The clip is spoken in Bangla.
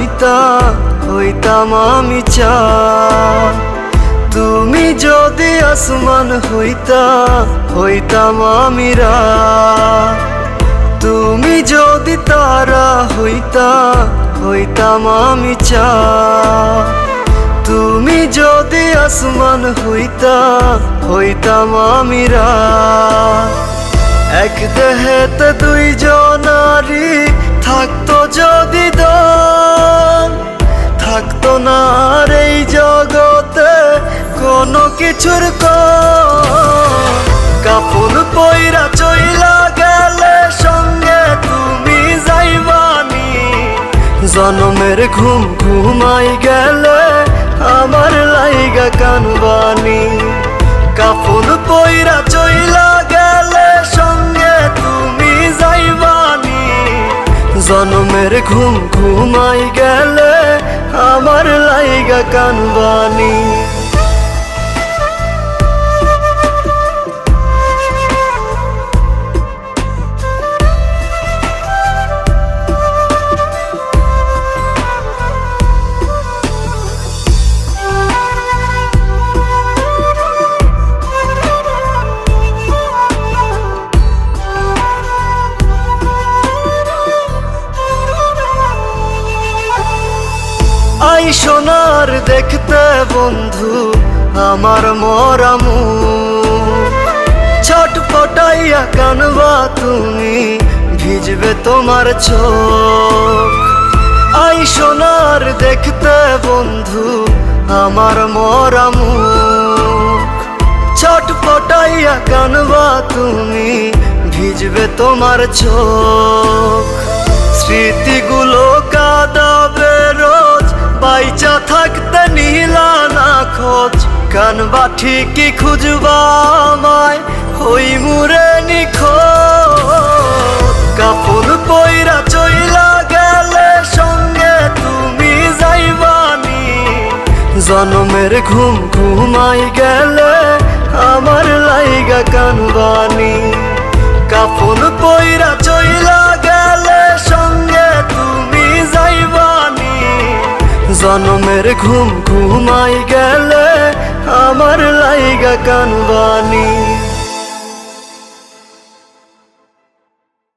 হইতা হইতাম আমি চাঁদ। তুমি যদি আসমান হইতা হইতাম আমি রাত। তুমি যদি তারা হইতা হইতাম আমি চাঁদ। তুমি যদি আসমান হইতা হইতাম আমি রাত। এক দেহেতে দুইজনারি থাকতো যদি দান, থাকতো না আর এই জগতে কোনো কিছুর কাপন পইরা চইলা গেলে সঙ্গে তুমি যাইবানি। জনমের ঘুম ঘুমাই গেলে আমার লাইগা কানবানি। কাপন পইরা চইলা গেলে সঙ্গে তুমি যাইবানি। জনমের ঘুম ঘুমাই গেলে আমার লাইগা কানবানি। আই সোনার দেখতে বন্ধু আমার মরা মুখ, ছটফটাইয়া কানবা তুমি ভিজবে তোমার চোখ। আই সোনার দেখতে বন্ধু আমার মরা মুখ, ছটফটাইয়া কানবা তুমি ভিজবে তোমার চোখ। স্মৃতিগুলো কাঁদাবে রোজ বাইচা থাকতে নিলা না খোঁজ। কানবা ঠিকই খুঁজবা আমায় হই মুরে নিখোঁজ। কাপন পইরা চইলা গেলে সঙ্গে তুমি যাইবানি। জনমের ঘুম ঘুমাই গেলে আমার লাইগা কানবানি। কাপন পইরা চইলা গেলে সঙ্গে তুমি যাইবানি। জনমের ঘুম ঘুমাই গেলে আমার লাইগা কানবানি।